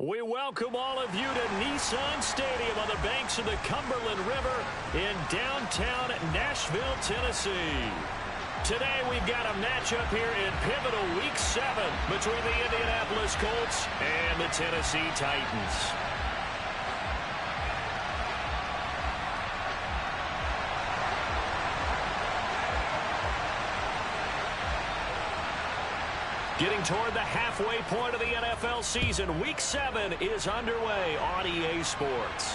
We welcome all of you to Nissan Stadium on the banks of the Cumberland River in downtown Nashville, Tennessee. Today we've got a matchup here in pivotal Week 7 between the Indianapolis Colts and the Tennessee Titans. Getting toward the halfway point of the NFL season, Week 7 is underway on EA Sports.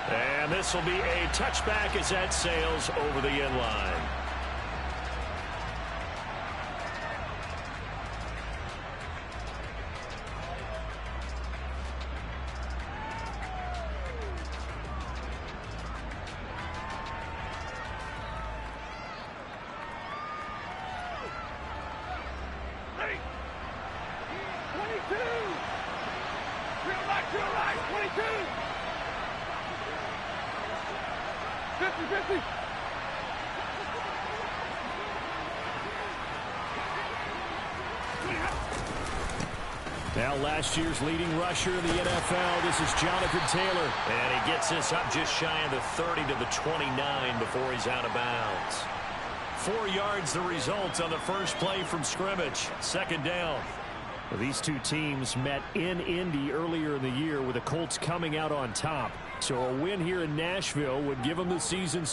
And this will be a touchback as that sails over the end line. Now last year's leading rusher in the NFL, this is Jonathan Taylor. And he gets this up just shy of the 30 to the 29 before he's out of bounds. 4 yards the result on the first play from scrimmage. Second down. Well, these two teams met in Indy earlier in the year with the Colts coming out on top. So a win here in Nashville would give them the season.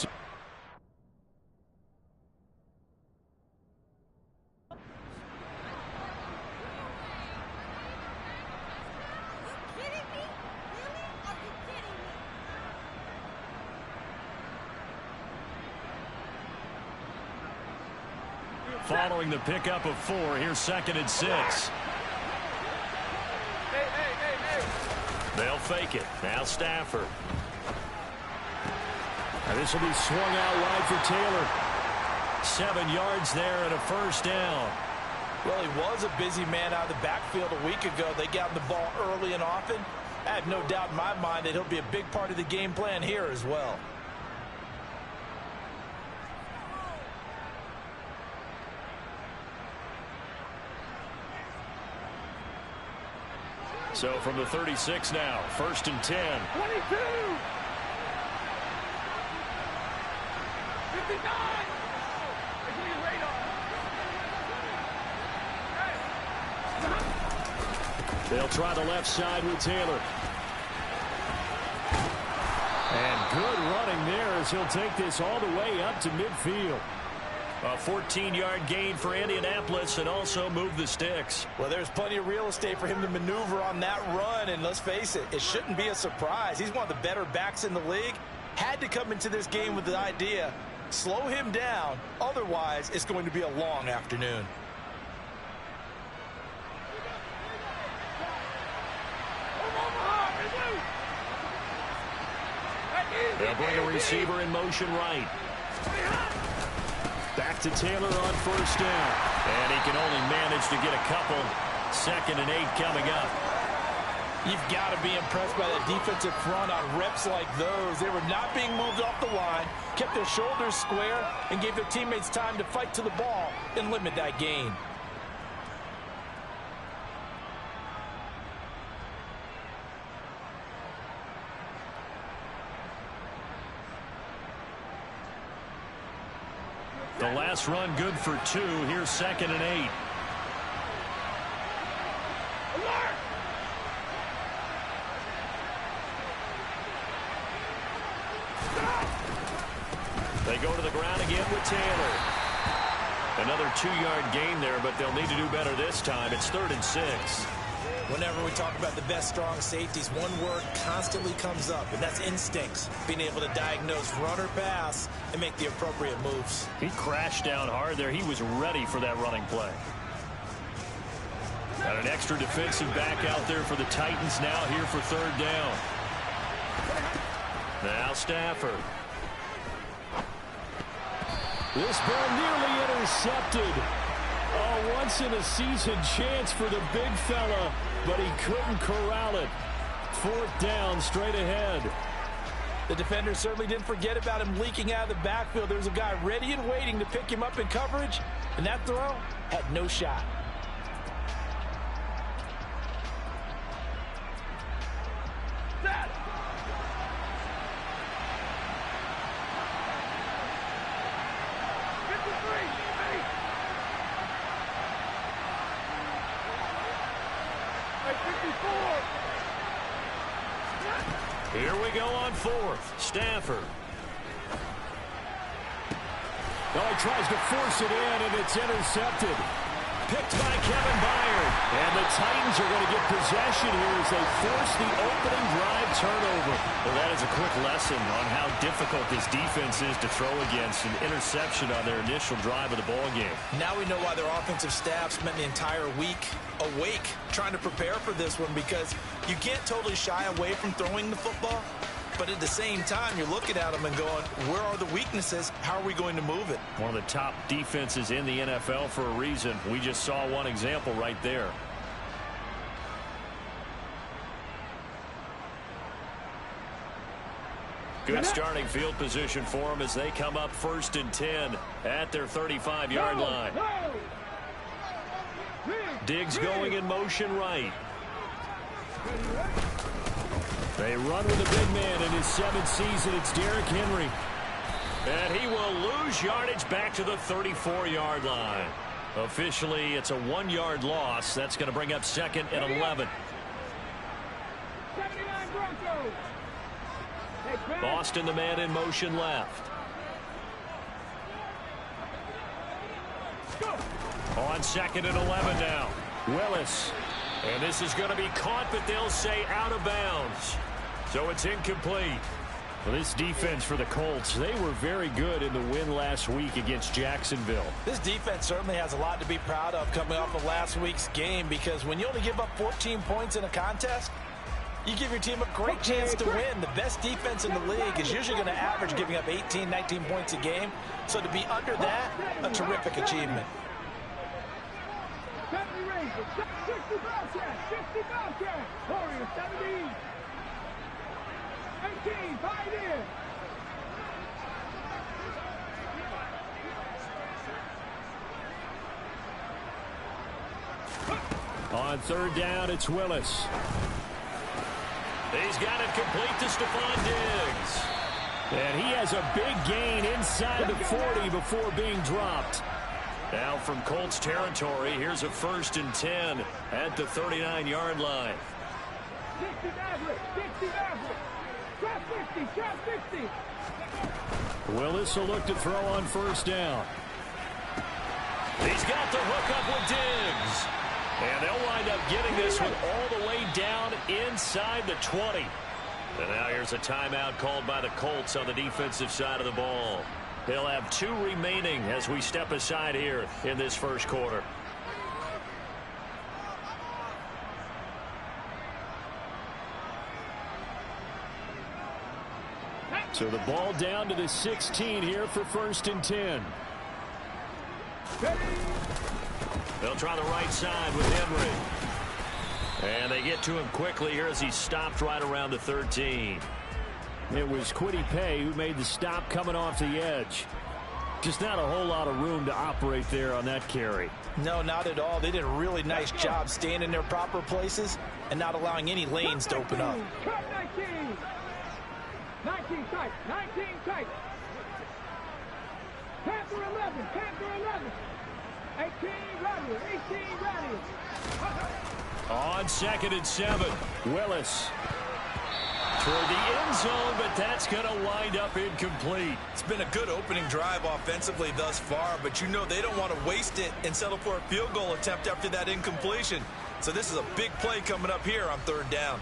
Following the pickup of 4, here's 2nd and 6. They'll fake it. Now Stafford. And this will be swung out wide for Taylor. 7 yards there and a first down. Well, he was a busy man out of the backfield a week ago. They got him the ball early and often. I have no doubt in my mind that he'll be a big part of the game plan here as well. So from the 36 now, 1st and 10. 22. 59. They'll try the left side with Taylor. And good running there as he'll take this all the way up to midfield. A 14-yard gain for Indianapolis and also move the sticks. Well, there's plenty of real estate for him to maneuver on that run, and let's face it, it shouldn't be a surprise. He's one of the better backs in the league. Had to come into this game with the idea, slow him down, otherwise it's going to be a long afternoon. They'll bring a receiver in motion right. Back to Taylor on first down. And he can only manage to get a couple. 2nd and 8 coming up. You've got to be impressed by that defensive front on reps like those. They were not being moved off the line, kept their shoulders square, and gave their teammates time to fight to the ball and limit that gain. The last run good for 2. Here's 2nd and 8. They go to the ground again with Taylor. Another 2-yard gain there, but they'll need to do better this time. It's 3rd and 6. Whenever we talk about the best strong safeties, one word constantly comes up, and that's instincts. Being able to diagnose run or pass and make the appropriate moves. He crashed down hard there. He was ready for that running play. Got an extra defensive back out there for the Titans now here for 3rd down. Now Stafford. This ball nearly intercepted. A once-in-a-season chance for the big fella, but he couldn't corral it. 4th down, straight ahead. The defender certainly didn't forget about him leaking out of the backfield. There was a guy ready and waiting to pick him up in coverage, and that throw had no shot. Here we go on fourth. Stafford. Oh, he tries to force it in, and it's intercepted. Picked by Kevin Byard. And the Titans are going to get possession here as they force the opening drive turnover. Well, that is a quick lesson on how difficult this defense is to throw against. An interception on their initial drive of the ball game. Now we know why their offensive staff spent the entire week awake trying to prepare for this one, because you can't totally shy away from throwing the football. But at the same time, you're looking at them and going, where are the weaknesses? How are we going to move it? One of the top defenses in the NFL for a reason. We just saw one example right there. Good starting field position for them as they come up 1st and 10 at their 35-yard line. Diggs going in motion right. They run with a big man in his 7th season. It's Derrick Henry. And he will lose yardage back to the 34-yard line. Officially, it's a 1-yard loss. That's going to bring up 2nd and 11. Boston, the man in motion left. On 2nd and 11 now. Willis. And this is going to be caught, but they'll say out of bounds. So it's incomplete. Well, this defense for the Colts, they were very good in the win last week against Jacksonville. This defense certainly has a lot to be proud of coming off of last week's game, because when you only give up 14 points in a contest, you give your team a great chance to win. The best defense in the league is usually going to average giving up 18, 19 points a game. So to be under that, a terrific achievement. 60 Bobcats. Warriors 17. 18, 5 in. On 3rd down, it's Willis. He's got it complete to Stephon Diggs. And he has a big gain inside the 40 before being dropped. Now from Colts territory, here's a 1st and 10 at the 39-yard line. 60 Maverick, 60 Maverick. Trap 50, trap 50. Willis will look to throw on 1st down. He's got the hook up with Diggs. And they'll wind up getting this one all the way down inside the 20. And now here's a timeout called by the Colts on the defensive side of the ball. They'll have 2 remaining as we step aside here in this 1st quarter. So the ball down to the 16 here for 1st and 10. They'll try the right side with Henry. And they get to him quickly here as he stopped right around the 13. It was Kwity Paye who made the stop coming off the edge. Just not a whole lot of room to operate there on that carry. No, not at all. They did a really nice job staying in their proper places and not allowing any lanes to open up. 19. 19 tight. 19 tight. Panther 11. Panther 11. 18 ready. 18 ready. On 2nd and 7. Willis. Toward the end zone, but that's going to wind up incomplete. It's been a good opening drive offensively thus far, but you know they don't want to waste it and settle for a field goal attempt after that incompletion. So this is a big play coming up here on 3rd down.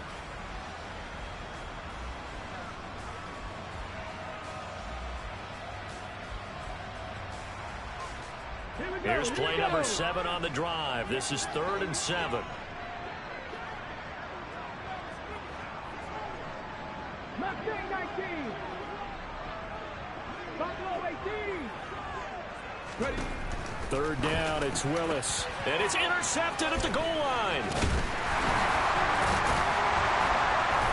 Here's play number 7 on the drive. This is 3rd and 7. Mustang 19. Buffalo 18. Ready. 3rd down, it's Willis. And it's intercepted at the goal line.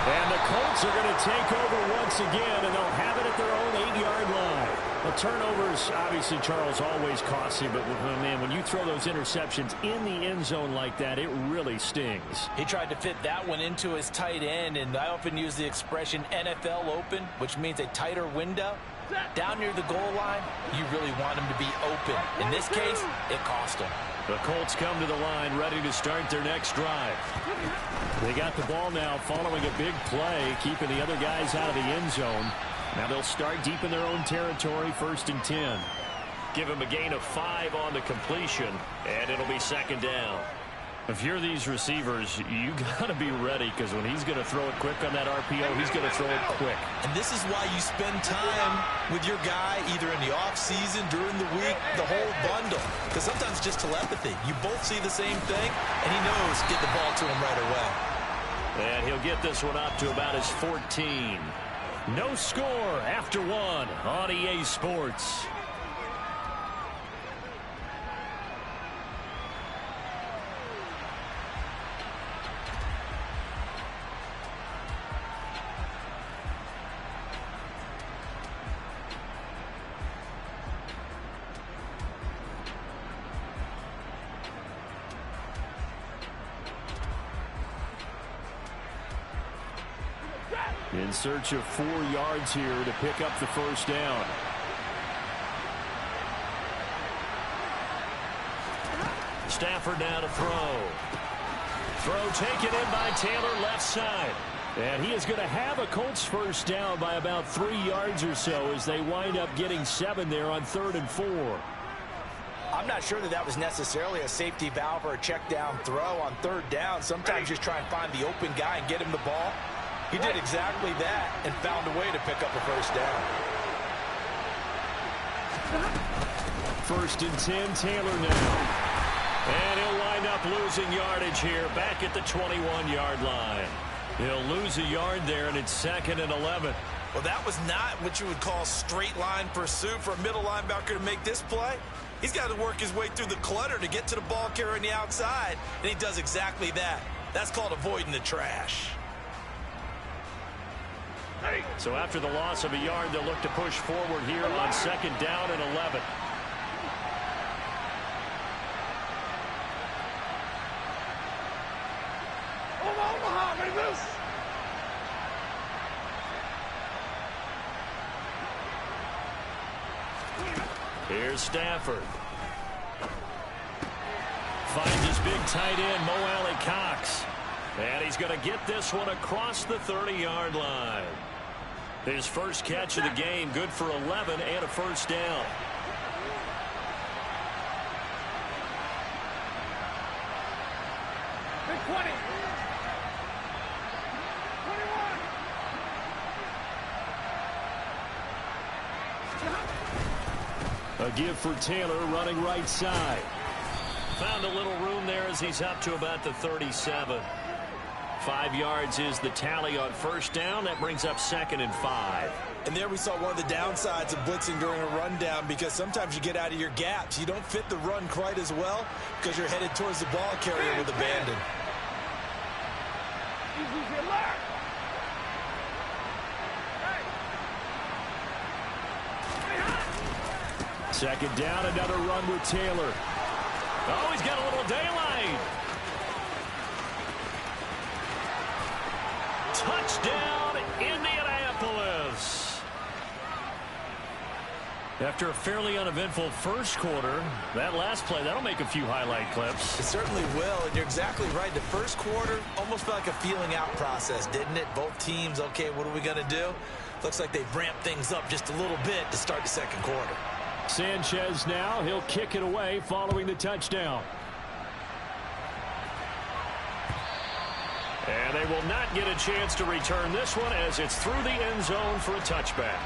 And the Colts are going to take over once again, and they'll have it at their own 8-yard line. The turnovers, obviously, Charles, always costly, but man, when you throw those interceptions in the end zone like that, it really stings. He tried to fit that one into his tight end, and I often use the expression NFL open, which means a tighter window. Down near the goal line, you really want him to be open. In this case, it cost him. The Colts come to the line ready to start their next drive. They got the ball now following a big play, keeping the other guys out of the end zone. Now they'll start deep in their own territory, 1st and 10. Give him a gain of 5 on the completion, and it'll be 2nd down. If you're these receivers, you got to be ready, because when he's going to throw it quick on that RPO, he's going to throw it quick. And this is why you spend time with your guy either in the offseason, during the week, the whole bundle. Because sometimes it's just telepathy. You both see the same thing, and he knows get the ball to him right away. And he'll get this one up to about his 14. No score after 1 on EA Sports. In search of 4 yards here to pick up the 1st down. Stafford now to throw. Throw taken in by Taylor, left side. And he is going to have a Colts 1st down by about 3 yards or so as they wind up getting 7 there on 3rd and 4. I'm not sure that was necessarily a safety valve or a check down throw on 3rd down. Sometimes just try and find the open guy and get him the ball. He did exactly that and found a way to pick up a 1st down. 1st and 10, Taylor now. And he'll wind up losing yardage here back at the 21-yard line. He'll lose a yard there, and it's 2nd and 11. Well, that was not what you would call straight line pursuit for a middle linebacker to make this play. He's got to work his way through the clutter to get to the ball carrier on the outside, and he does exactly that. That's called avoiding the trash. So after the loss of a yard, they'll look to push forward here on 2nd down and 11. Here's Stafford. Finds his big tight end, Mo Alley-Cox. And he's going to get this one across the 30-yard line. His first catch of the game, good for 11 and a 1st down. Big 20. 21. A give for Taylor running right side. Found a little room there as he's up to about the 37. 5 yards is the tally on 1st down. That brings up 2nd and 5. And there we saw one of the downsides of blitzing during a rundown, because sometimes you get out of your gaps. You don't fit the run quite as well because you're headed towards the ball carrier with abandon. 2nd down, another run with Taylor. Oh, he's got a little daylight. Touchdown, Indianapolis. After a fairly uneventful 1st quarter, that last play, that'll make a few highlight clips. It certainly will, and you're exactly right. The 1st quarter almost felt like a feeling out process, didn't it? Both teams, okay, what are we going to do? Looks like they've ramped things up just a little bit to start the 2nd quarter. Sanchez now, he'll kick it away following the touchdown. And they will not get a chance to return this one as it's through the end zone for a touchback.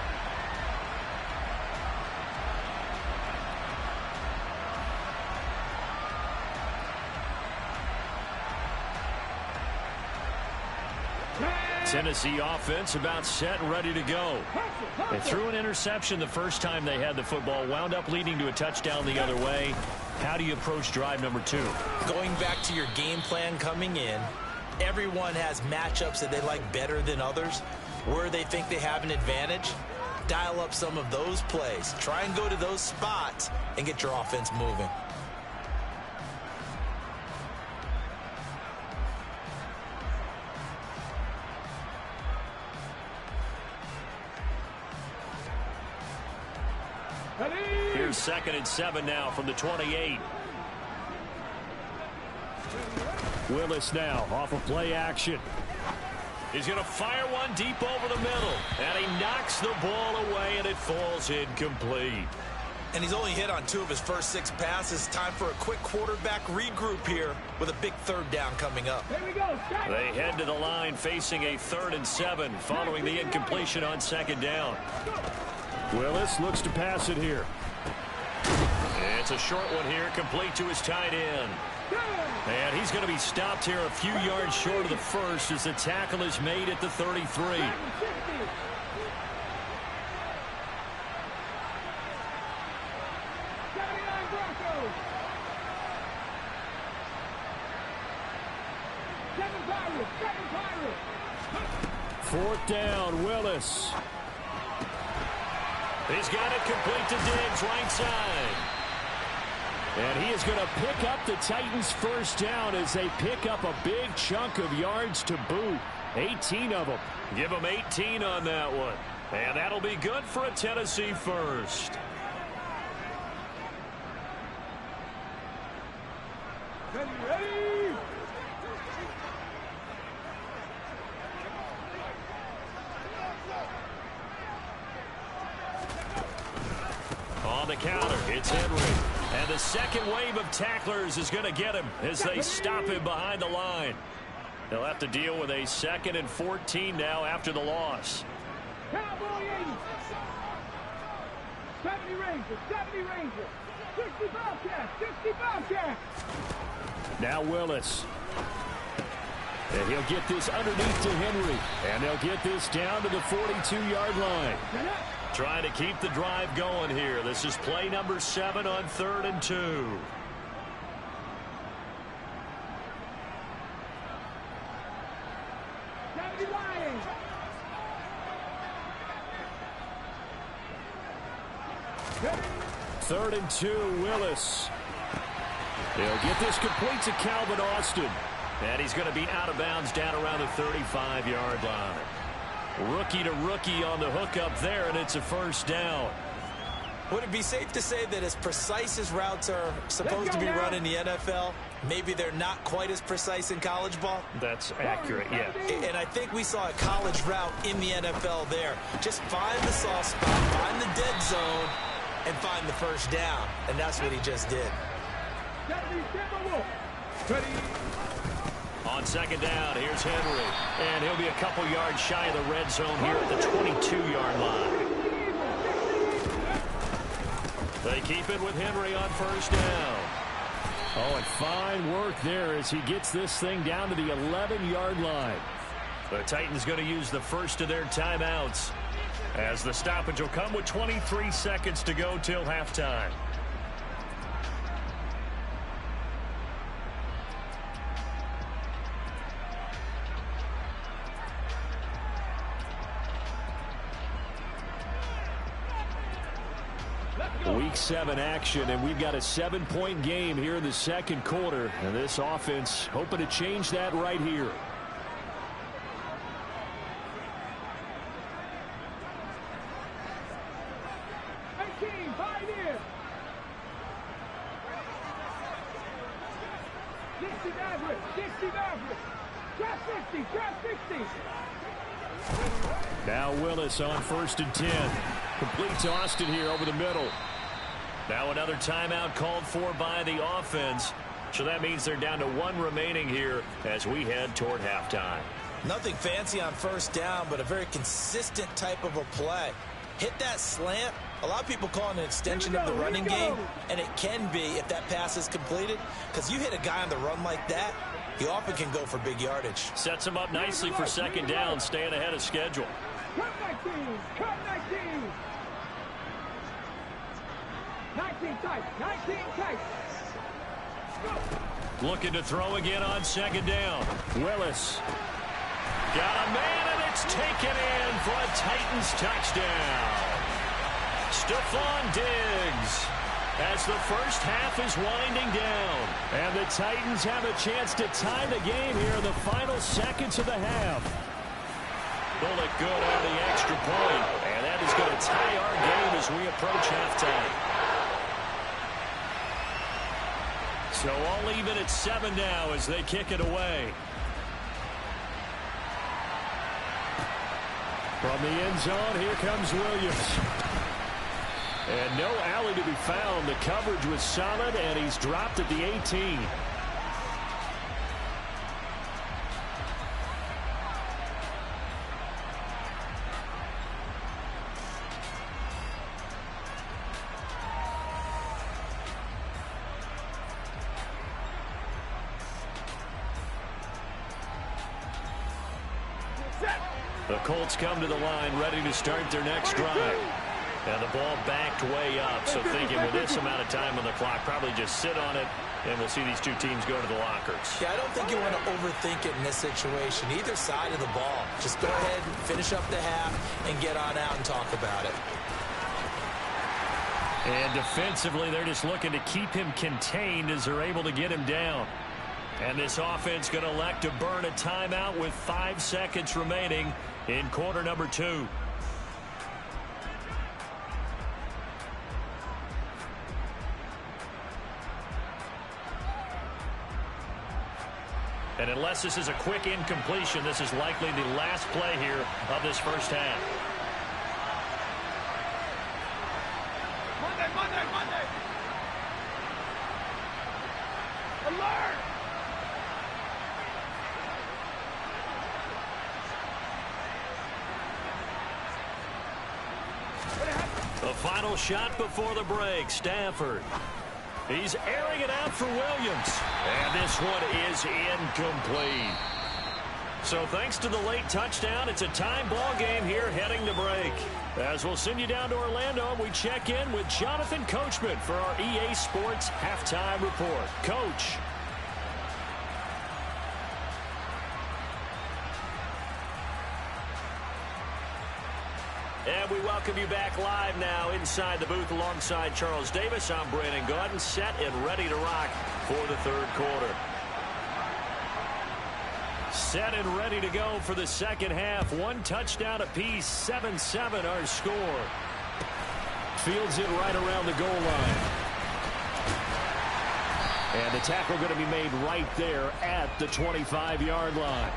Tennessee offense about set and ready to go. They threw an interception the first time they had the football, wound up leading to a touchdown the other way. How do you approach drive number 2? Going back to your game plan coming in, everyone has matchups that they like better than others. Where they think they have an advantage, dial up some of those plays. Try and go to those spots and get your offense moving. Here's 2nd and 7 now from the 28. Willis now off of play action. He's going to fire one deep over the middle. And he knocks the ball away, and it falls incomplete. And he's only hit on 2 of his first 6 passes. Time for a quick quarterback regroup here with a big 3rd down coming up. Here we go. They head to the line facing a 3rd and 7 following the incompletion on 2nd down. Willis looks to pass it here. It's a short one here, complete to his tight end. And he's going to be stopped here a few yards short of the first as the tackle is made at the 33. Fourth down, Willis. He's got it complete to Diggs, right side. And he is going to pick up the Titans' first down as they pick up a big chunk of yards to boot. 18 of them. Give them 18 on that one. And that'll be good for a Tennessee first. Ready. On the counter, it's Henry. And the second wave of tacklers is going to get him as they stop him behind the line. They'll have to deal with a 2nd and 14 now after the loss. Cowboy 80. 70 Rangers. 70 Rangers. 60 Bobcats. 60 Bobcats. Now Willis. And he'll get this underneath to Henry. And they'll get this down to the 42-yard line. Trying to keep the drive going here. This is play number 7 on 3rd and 2. Third and 2, Willis. They'll get this complete to Calvin Austin. And he's going to be out of bounds down around the 35-yard line. Rookie to rookie on the hook up there, and it's a first down. Would it be safe to say that as precise as routes are supposed to be run in the NFL, maybe they're not quite as precise in college ball? That's accurate, yeah. And I think we saw a college route in the NFL there. Just find the soft spot, find the dead zone, and find the first down. And that's what he just did. On 2nd down, here's Henry. And he'll be a couple yards shy of the red zone here at the 22-yard line. They keep it with Henry on first down. Oh, and fine work there as he gets this thing down to the 11-yard line. The Titans going to use the first of their timeouts as the stoppage will come with 23 seconds to go till halftime. Week 7 action, and we've got a 7-point game here in the second quarter. And this offense hoping to change that right here. Now Willis on 1st and 10. Complete to Austin here over the middle. Now another timeout called for by the offense. So that means they're down to 1 remaining here as we head toward halftime. Nothing fancy on first down, but a very consistent type of a play. Hit that slant. A lot of people call it an extension of the running game, and it can be if that pass is completed, because you hit a guy on the run like that, he often can go for big yardage. Sets him up nicely for 2nd down, staying ahead of schedule. Cut 19! Cut 19! 19 tight! 19 tight! Go! Looking to throw again on 2nd down. Willis. Got a man, and it's taken in for a Titans touchdown. Stephon Diggs as the first half is winding down. And the Titans have a chance to tie the game here in the final seconds of the half. Pull it good on the extra point, and that is going to tie our game as we approach halftime. So all even at 7 now as they kick it away. From the end zone, here comes Williams. And no alley to be found. The coverage was solid, and he's dropped at the 18. The Colts come to the line ready to start their next drive. And the ball backed way up. So thinking with this amount of time on the clock, probably just sit on it, and we'll see these two teams go to the lockers. Yeah, I don't think you want to overthink it in this situation. Either side of the ball. Just go ahead, finish up the half, and get on out and talk about it. And defensively, they're just looking to keep him contained as they're able to get him down. And this offense going to elect to burn a timeout with 5 seconds remaining in quarter number 2. And unless this is a quick incompletion, this is likely the last play here of this first half. Monday, Monday, Monday. Alert! The final shot before the break, Stafford. He's airing it out for Williams. And this one is incomplete. So thanks to the late touchdown, it's a tie ball game here heading to break. As we'll send you down to Orlando, we check in with Jonathan Coachman for our EA Sports Halftime Report. Coach. And we welcome you back live now inside the booth alongside Charles Davis. I'm Brandon Gaudin, set and ready to rock for the third quarter. Set and ready to go for the second half. 1 touchdown apiece, 7-7 our score. Fields it right around the goal line. And the tackle going to be made right there at the 25-yard line.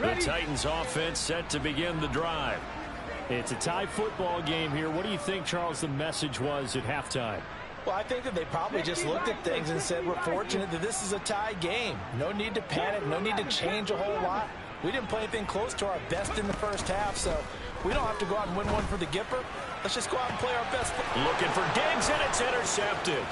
The Titans offense set to begin the drive. It's a tie football game here. What do you think, Charles, the message was at halftime? Well, I think that they probably just looked at things and said, we're fortunate that this is a tie game. No need to panic. No need to change a whole lot. We didn't play anything close to our best in the first half, so we don't have to go out and win one for the Gipper. Let's just go out and play our best. Looking for Diggs, and it's intercepted.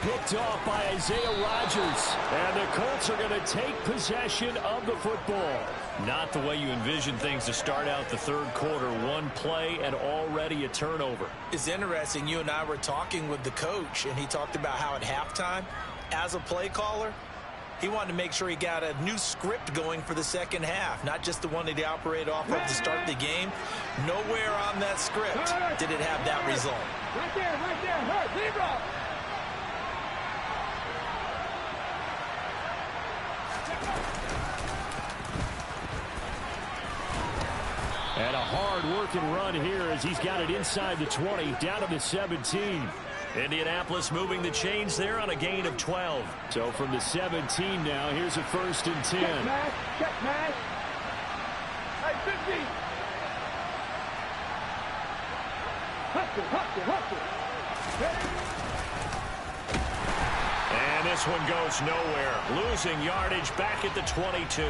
Picked off by Isaiah Rodgers. And the Colts are going to take possession of the football. Not the way you envision things to start out the third quarter. 1 play and already a turnover. It's interesting. You and I were talking with the coach, and he talked about how at halftime, as a play caller, he wanted to make sure he got a new script going for the second half, not just the one that he operated off of to start the game. Nowhere on that script did it have that result. Right there, hurt, Libra. And a hard-working run here as he's got it inside the 20, down to the 17. Indianapolis moving the chains there on a gain of 12. So from the 17 now, here's a 1st and 10. Check man. Hey, 50. Hustle. And this one goes nowhere. Losing yardage back at the 22.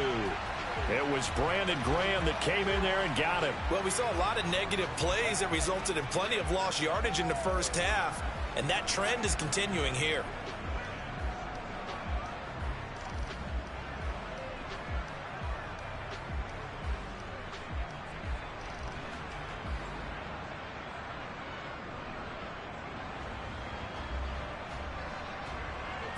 It was Brandon Graham that came in there and got him. Well, we saw a lot of negative plays that resulted in plenty of lost yardage in the first half, and that trend is continuing here.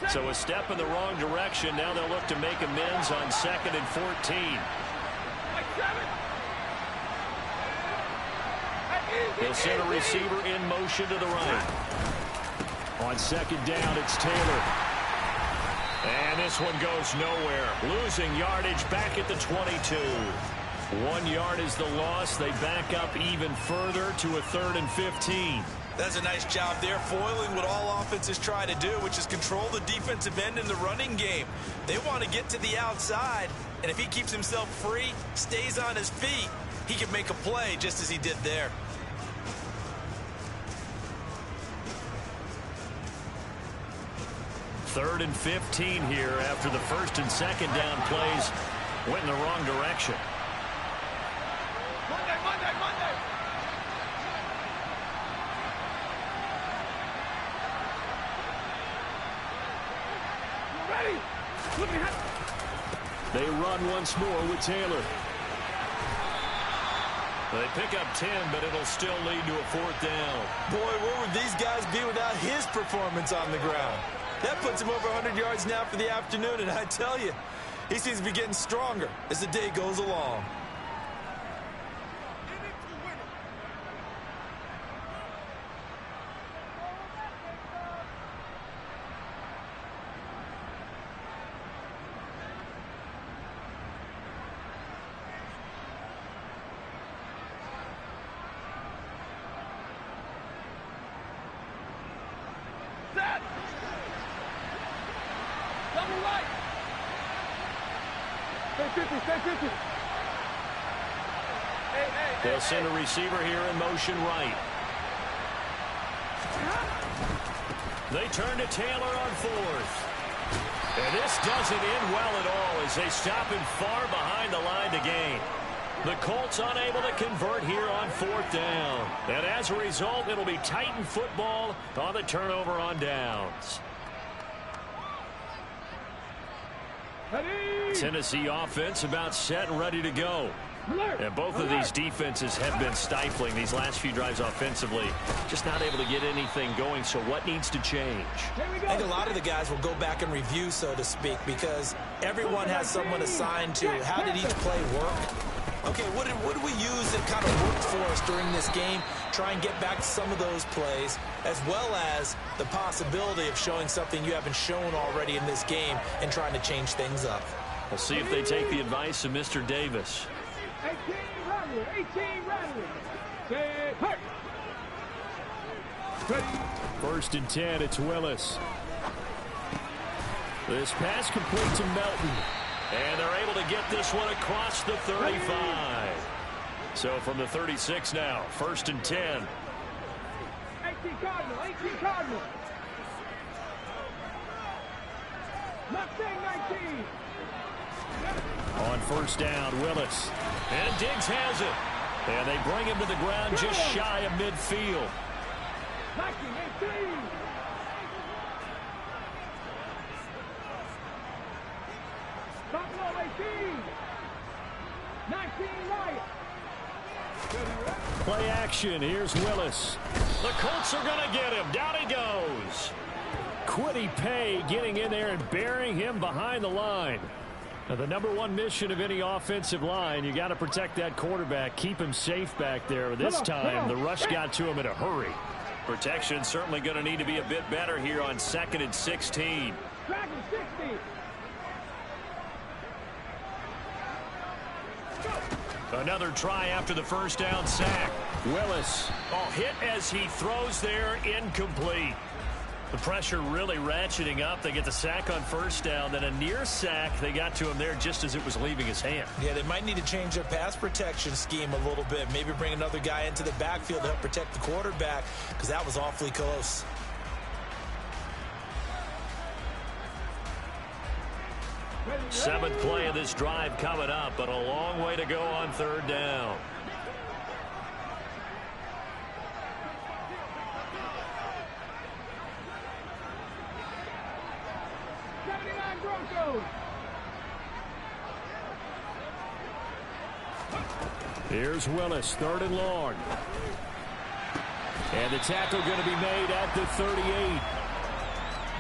So a step in the wrong direction. Now they'll look to make amends on 2nd and 14. They'll send a receiver in motion to the right. On 2nd down, it's Taylor. And this one goes nowhere. Losing yardage back at the 22. 1 yard is the loss. They back up even further to a 3rd and 15. That's a nice job there, foiling what all offenses try to do, which is control the defensive end in the running game. They want to get to the outside, and if he keeps himself free, stays on his feet, he can make a play just as he did there. Third and 15 here after the 1st and 2nd down plays went in the wrong direction. Monday. You ready? Look at They run once more with Taylor. They pick up 10, but it'll still lead to a 4th down. Boy, where would these guys be without his performance on the ground? That puts him over 100 yards now for the afternoon, and I tell you, he seems to be getting stronger as the day goes along. They'll send a receiver here in motion right. They turn to Taylor on 4th. And this doesn't end well at all as they stop him far behind the line to gain. The Colts unable to convert here on 4th down. And as a result, it'll be Titan football on the turnover on downs. Tennessee offense about set and ready to go. And both of these defenses have been stifling these last few drives offensively. Just not able to get anything going, so what needs to change? I think a lot of the guys will go back and review, so to speak, because everyone has someone assigned to how did each play work. Okay, what did we use that kind of worked for us during this game? Try and get back to some of those plays, as well as the possibility of showing something you haven't shown already in this game and trying to change things up. We'll see if they take the advice of Mr. Davis. 18 Rattler. Say, hey. Ready. 1st and 10, it's Willis. This pass complete to Melton. And they're able to get this one across the 35. So from the 36 now, 1st and 10. 18 Cardinal. Mustang 19. On 1st down, Willis. And Diggs has it. And they bring him to the ground just shy of midfield. 19. Buffalo 18. 19 Wyatt. Play action. Here's Willis. The Colts are going to get him. Down he goes. Kwity Paye getting in there and burying him behind the line. Now, the #1 mission of any offensive line, you got to protect that quarterback, keep him safe back there. This time, the rush got to him in a hurry. Protection certainly going to need to be a bit better here on 2nd and 16. Dragon 60. Another try after the 1st down sack. Willis. Oh, hit as he throws there, incomplete. The pressure really ratcheting up. They get the sack on 1st down, then a near sack. They got to him there just as it was leaving his hand. Yeah, they might need to change their pass protection scheme a little bit. Maybe bring another guy into the backfield to help protect the quarterback, because that was awfully close. Seventh play of this drive coming up, but a long way to go on 3rd down. Here's Willis, 3rd and long. And the tackle going to be made at the 38.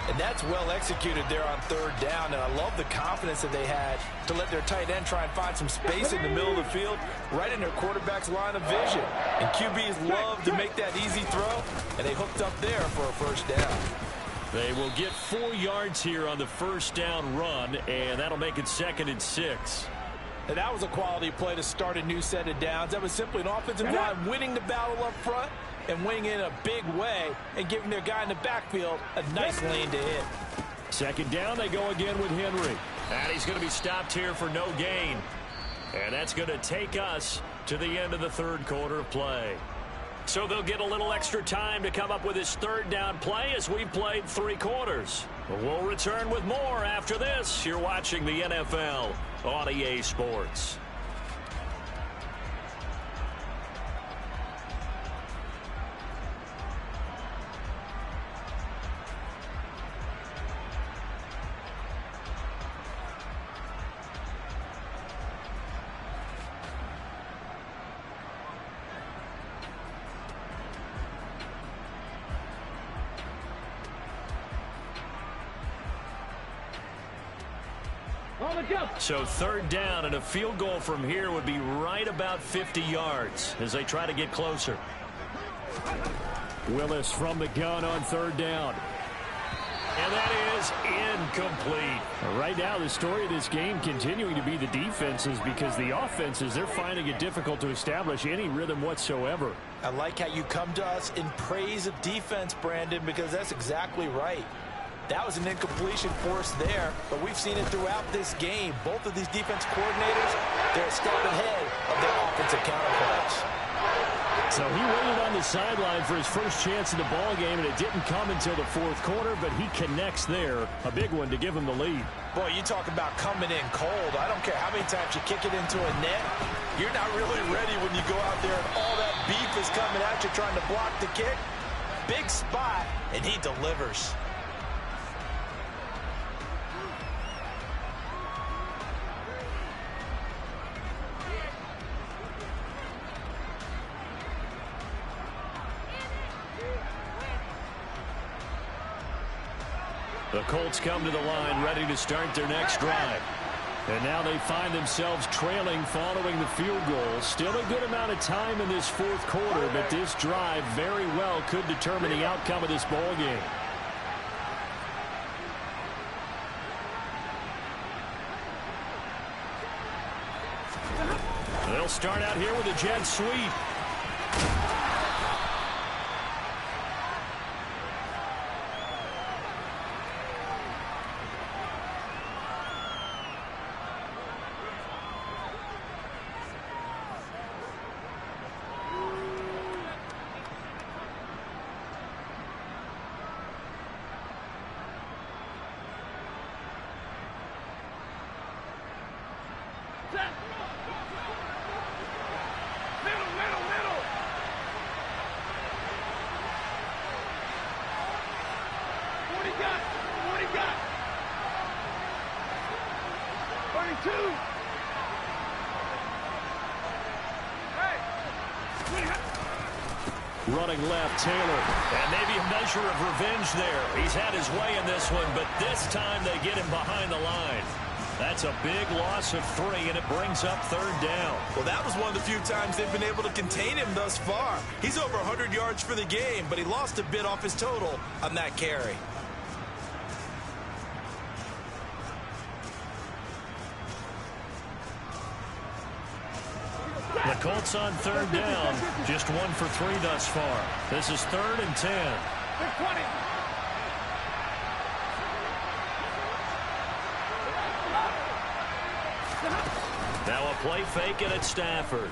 And that's well executed there on third down. And I love the confidence that they had to let their tight end try and find some space in the middle of the field, right in their quarterback's line of vision. And QBs love to make that easy throw, and they hooked up there for a first down. They will get 4 yards here on the first down run, and that'll make it 2nd and 6. And that was a quality play to start a new set of downs. That was simply an offensive line winning the battle up front and winning in a big way and giving their guy in the backfield a nice lane to hit. 2nd down, they go again with Henry. And he's going to be stopped here for no gain. And that's going to take us to the end of the 3rd quarter of play. So they'll get a little extra time to come up with his 3rd down play as we've played 3 quarters. We'll return with more after this. You're watching the NFL on EA Sports. So 3rd down, and a field goal from here would be right about 50 yards as they try to get closer. Willis from the gun on 3rd down. And that is incomplete. Right now, the story of this game continuing to be the defenses, because the offenses, they're finding it difficult to establish any rhythm whatsoever. I like how you come to us in praise of defense, Brandon, because that's exactly right. That was an incompletion force there, but we've seen it throughout this game. Both of these defense coordinators, they're a step ahead of their offensive counterparts. So he waited on the sideline for his first chance in the ball game, and it didn't come until the 4th quarter, but he connects there. A big one to give him the lead. Boy, you talk about coming in cold. I don't care how many times you kick it into a net. You're not really ready when you go out there and all that beef is coming at you trying to block the kick. Big spot, and he delivers. The Colts come to the line ready to start their next drive. And now they find themselves trailing following the field goal. Still a good amount of time in this 4th quarter, but this drive very well could determine the outcome of this ball game. They'll start out here with a jet sweep. Running left, Taylor. And maybe a measure of revenge there. He's had his way in this one, but this time they get him behind the line. That's a big loss of 3, and it brings up 3rd down. Well, that was one of the few times they've been able to contain him thus far. He's over 100 yards for the game, but he lost a bit off his total on that carry. The Colts on 3rd down, just 1 for 3 thus far. This is 3rd and 10. Now a play fake, and it's Stafford.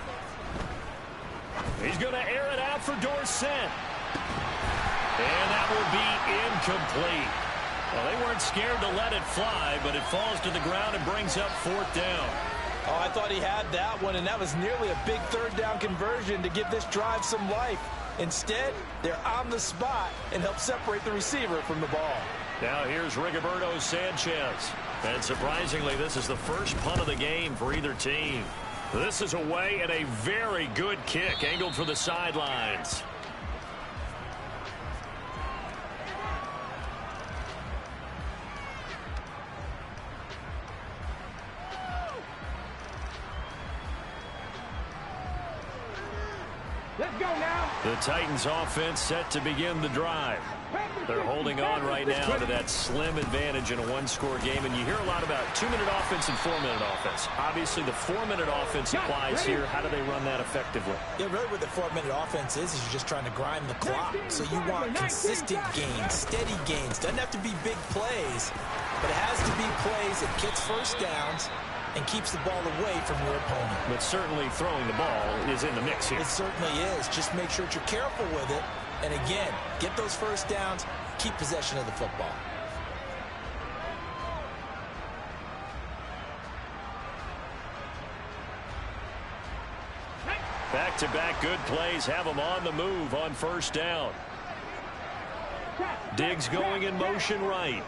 He's going to air it out for Dorsett. And that will be incomplete. Well, they weren't scared to let it fly, but it falls to the ground and brings up 4th down. Oh, I thought he had that one, and that was nearly a big 3rd down conversion to give this drive some life. Instead, they're on the spot and help separate the receiver from the ball. Now here's Rigoberto Sanchez. And surprisingly, this is the first punt of the game for either team. This is away and a very good kick angled for the sidelines. Let's go now. The Titans offense set to begin the drive. They're holding on right now to that slim advantage in a one-score game, and you hear a lot about 2-minute offense and 4-minute offense. Obviously, the 4-minute offense applies here. How do they run that effectively? Yeah, really what the 4-minute offense is you're just trying to grind the clock. So you want consistent gains, steady gains. Doesn't have to be big plays, but it has to be plays that gets first downs and keeps the ball away from your opponent. But certainly throwing the ball is in the mix here. It certainly is. Just make sure that you're careful with it. And again, get those first downs, keep possession of the football. Back-to-back good plays have them on the move on first down. Diggs going in motion right.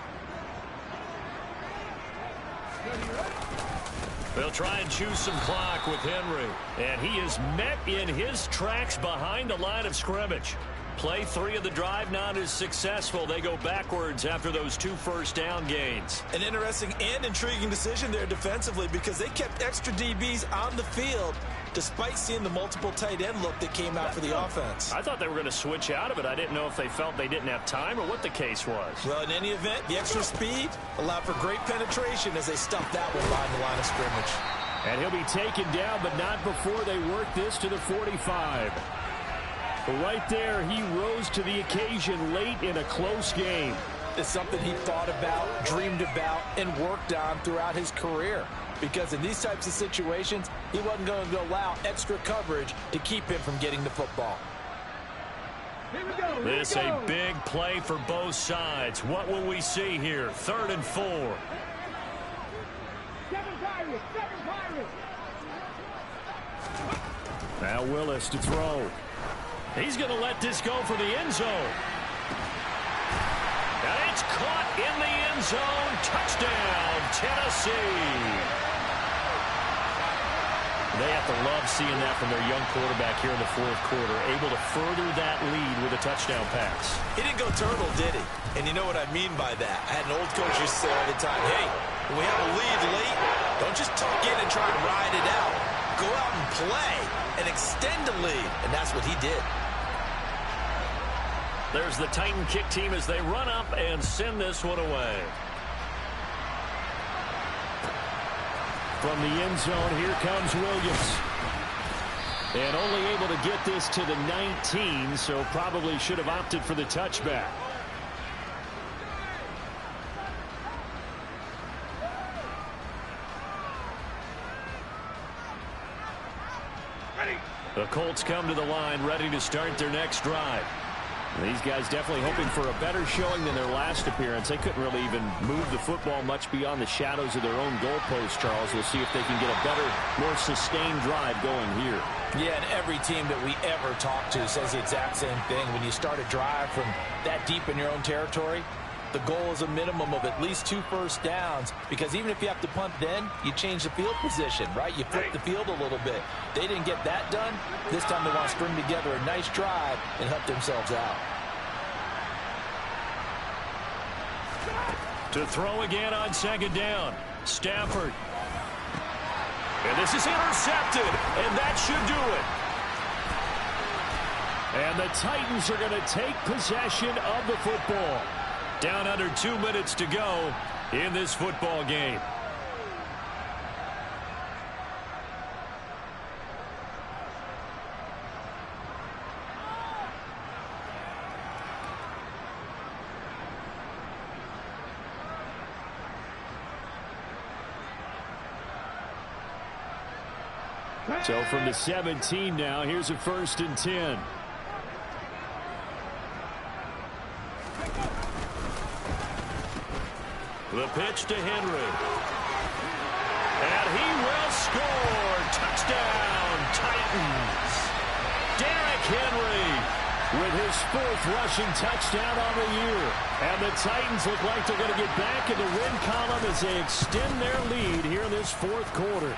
They'll try and choose some clock with Henry. And he is met in his tracks behind the line of scrimmage. Play 3 of the drive not as successful. They go backwards after those 2 first down gains. An interesting and intriguing decision there defensively because they kept extra DBs on the field despite seeing the multiple tight end look that came out for the offense. I thought they were going to switch out of it. I didn't know if they felt they didn't have time or what the case was. Well, in any event, the extra speed allowed for great penetration as they stuffed that one behind the line of scrimmage. And he'll be taken down, but not before they work this to the 45. Right there, he rose to the occasion late in a close game. It's something he thought about, dreamed about, and worked on throughout his career. Because in these types of situations, he wasn't going to allow extra coverage to keep him from getting the football. This a big play for both sides. What will we see here? 3rd and 4. 7 Pirates, 7 Pirates. Now Willis to throw. He's going to let this go for the end zone. And it's caught in the end zone. Touchdown, Tennessee. They have to love seeing that from their young quarterback here in the 4th quarter, able to further that lead with a touchdown pass. He didn't go turtle, did he? And you know what I mean by that. I had an old coach who used to say all the time, hey, when we have a lead late, don't just tuck in and try and ride it out. Go out and play and extend the lead. And that's what he did. There's the Titan kick team as they run up and send this one away. From the end zone, here comes Williams. And only able to get this to the 19, so probably should have opted for the touchback. The Colts come to the line, ready to start their next drive. These guys definitely hoping for a better showing than their last appearance. They couldn't really even move the football much beyond the shadows of their own goalpost, Charles. We'll see if they can get a better, more sustained drive going here. Yeah, and every team that we ever talk to says the exact same thing. When you start a drive from that deep in your own territory, the goal is a minimum of at least 2 first downs, because even if you have to punt then, you change the field position, right? You flip the field a little bit. They didn't get that done. This time they want to string together a nice drive and help themselves out. To throw again on 2nd down. Stafford. And this is intercepted, and that should do it. And the Titans are going to take possession of the football. Down under 2 minutes to go in this football game. So from the 17 now, here's a 1st and 10. The pitch to Henry. And he will score. Touchdown, Titans. Derrick Henry with his 4th rushing touchdown on the year. And the Titans look like they're going to get back in the win column as they extend their lead here in this 4th quarter.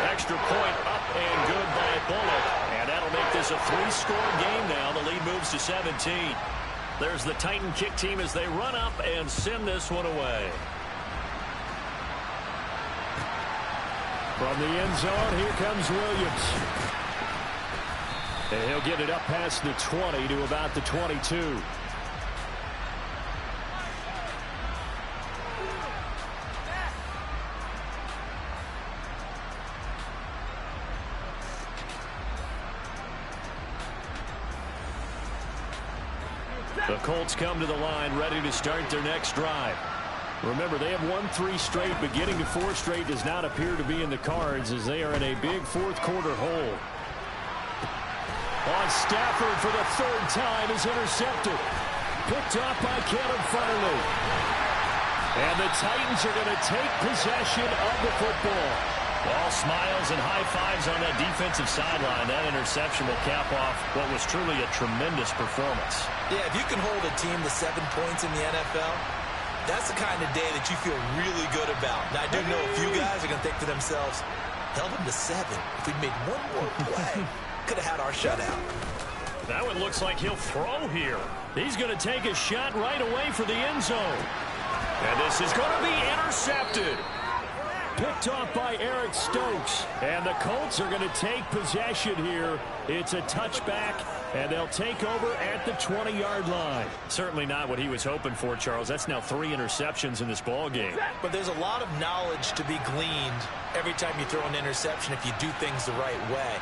Extra point up and good by Bullock. And that'll make this a 3-score game now. The lead moves to 17. There's the Titan kick team as they run up and send this one away. From the end zone, here comes Williams. And he'll get it up past the 20 to about the 22. The Colts come to the line ready to start their next drive. Remember, they have won 3 straight, but getting to 4 straight does not appear to be in the cards as they are in a big fourth-quarter hole. On Stafford for the 3rd time is intercepted. Picked off by Caleb Farley. And the Titans are going to take possession of the football. All smiles and high fives on that defensive sideline. That interception will cap off what was truly a tremendous performance. Yeah, if you can hold a team to 7 points in the NFL, that's the kind of day that you feel really good about. Now, I do know a few guys are going to think to themselves, held them to 7. If we'd made one more play, could have had our shutout. That one looks like he'll throw here. He's going to take a shot right away for the end zone. And this is going to be intercepted. Picked off by Eric Stokes. And the Colts are going to take possession here. It's a touchback, and they'll take over at the 20-yard line. Certainly not what he was hoping for, Charles. That's now 3 interceptions in this ball game. But there's a lot of knowledge to be gleaned every time you throw an interception if you do things the right way.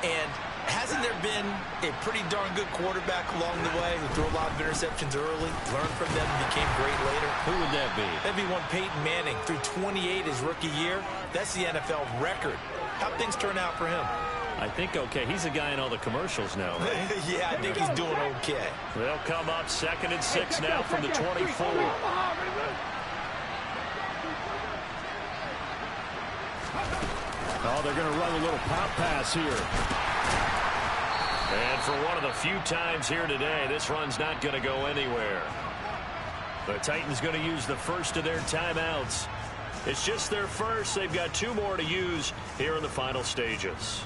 And hasn't there been a pretty darn good quarterback along the way who threw a lot of interceptions early, learned from them, and became great later? Who would that be? That'd be one Peyton Manning. Threw 28 his rookie year. That's the NFL record. How'd things turn out for him? I think okay. He's a guy in all the commercials now, right? Yeah, I think he's doing okay. They'll come up 2nd and 6 now from the 24. Oh, they're going to run a little pop pass here. And for one of the few times here today, this run's not going to go anywhere. The Titans going to use the first of their timeouts. It's just their first. They've got 2 more to use here in the final stages.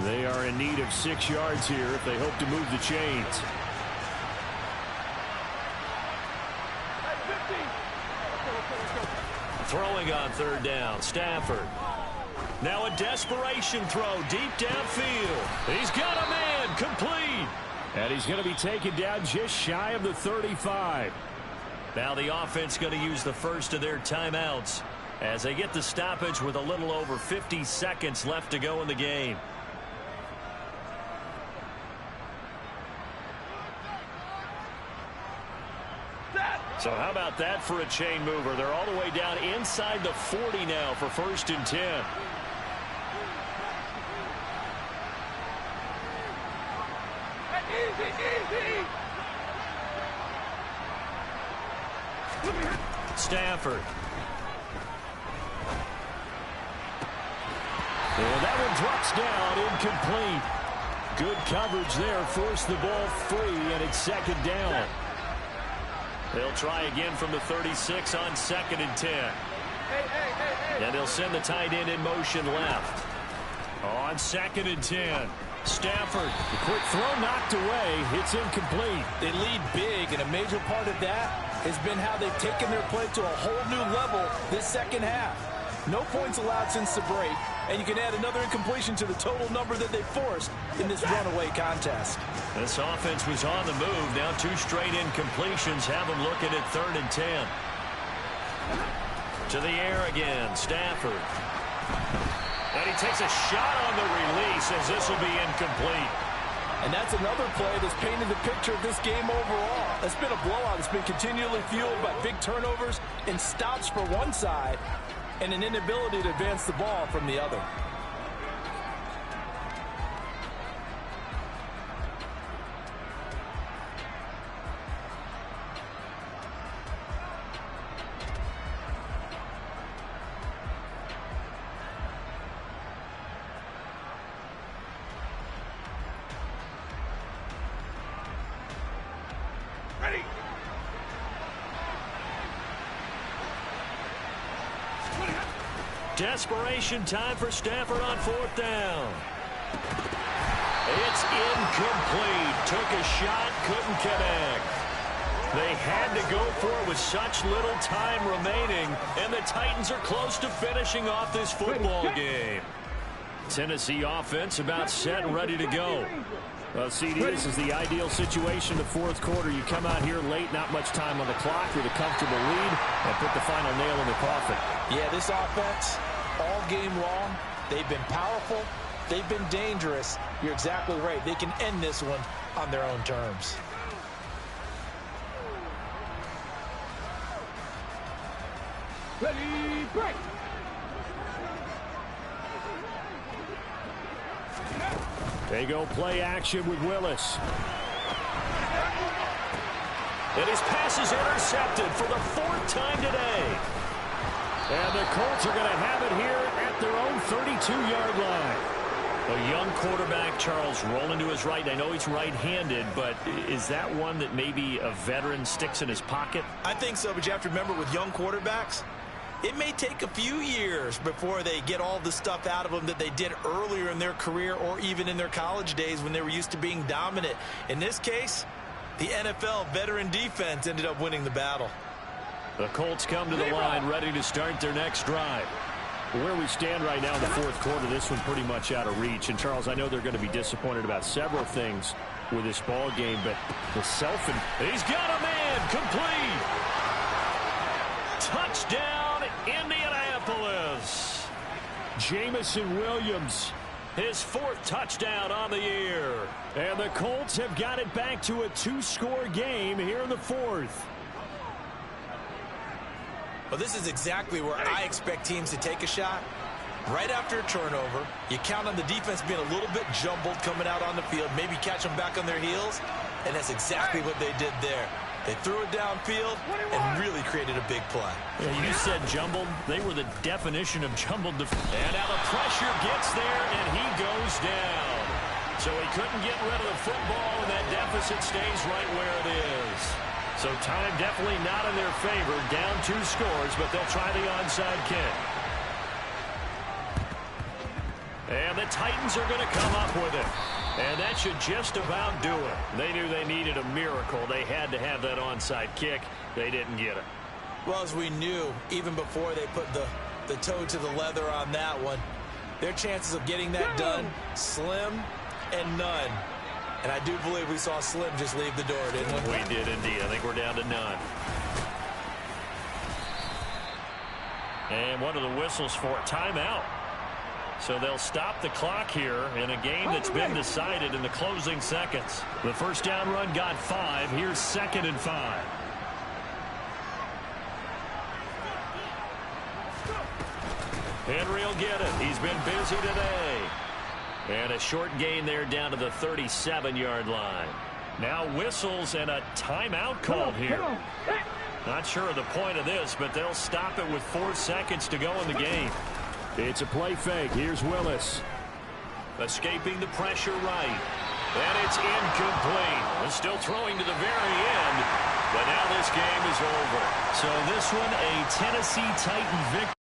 They are in need of 6 yards here if they hope to move the chains. Throwing on 3rd down, Stafford. Now a desperation throw deep downfield. He's got a man, complete. And he's going to be taken down just shy of the 35. Now the offense going to use the first of their timeouts as they get the stoppage with a little over 50 seconds left to go in the game. So how about that for a chain mover? They're all the way down inside the 40 now for 1st and 10. Stafford. And that one drops down, incomplete. Good coverage there, forced the ball free, and it's 2nd down. They'll try again from the 36 on 2nd and 10. And they'll send the tight end in motion left. On 2nd and 10. Stafford. The quick throw knocked away. It's incomplete. They lead big, and a major part of that has been how they've taken their play to a whole new level this second half. No points allowed since the break, and you can add another incompletion to the total number that they forced in this runaway contest. This offense was on the move. Now 2 straight incompletions have them looking at 3rd and 10. To the air again, Stafford. And he takes a shot on the release as this will be incomplete. And that's another play that's painted the picture of this game overall. It's been a blowout. It's been continually fueled by big turnovers and stops for one side and an inability to advance the ball from the other. Desperation time for Stafford on 4th down. It's incomplete. Took a shot, couldn't connect. They had to go for it with such little time remaining, and the Titans are close to finishing off this football game. Tennessee offense about set and ready to go. Well, CD, this is the ideal situation, the fourth quarter. You come out here late, not much time on the clock with a comfortable lead, and put the final nail in the coffin. Yeah, this offense, all game long, they've been powerful, they've been dangerous. You're exactly right. They can end this one on their own terms. Ready, break. They go play action with Willis. And his pass is intercepted for the fourth time today. And the Colts are going to have it here at their own 32-yard line. A young quarterback, Charles, rolling to his right. I know he's right-handed, but is that one that maybe a veteran sticks in his pocket? I think so, but you have to remember with young quarterbacks, it may take a few years before they get all the stuff out of them that they did earlier in their career or even in their college days when they were used to being dominant. In this case, the NFL veteran defense ended up winning the battle. The Colts come to the line ready to start their next drive. Where we stand right now in the fourth quarter, this one pretty much out of reach. And, Charles, I know they're going to be disappointed about several things with this ball game, but the He's got a man complete. Touchdown, Indianapolis. Jameson Williams, his fourth touchdown on the year. And the Colts have got it back to a two-score game here in the fourth. Well, this is exactly where I expect teams to take a shot. Right after a turnover, you count on the defense being a little bit jumbled coming out on the field, maybe catch them back on their heels, and that's exactly what they did there. They threw it downfield and really created a big play. Yeah, you said jumbled. They were the definition of jumbled. And now the pressure gets there, and he goes down. So he couldn't get rid of the football, and that deficit stays right where it is. So time definitely not in their favor. Down 2 scores, but they'll try the onside kick. And the Titans are going to come up with it. And that should just about do it. They knew they needed a miracle. They had to have that onside kick. They didn't get it. Well, as we knew, even before they put the toe to the leather on that one, their chances of getting that done, slim and none. And I do believe we saw Slim just leave the door, didn't we? We did indeed. I think we're down to none. And one of the whistles for timeout. So they'll stop the clock here in a game that's been decided in the closing seconds. The first down run got 5. Here's 2nd and 5. Henry will get it. He's been busy today. And a short gain there down to the 37-yard line. Now whistles and a timeout called here. Not sure of the point of this, but they'll stop it with 4 seconds to go in the game. It's a play fake. Here's Willis. Escaping the pressure right. And it's incomplete. They're still throwing to the very end. But now this game is over. So this one, a Tennessee Titan victory.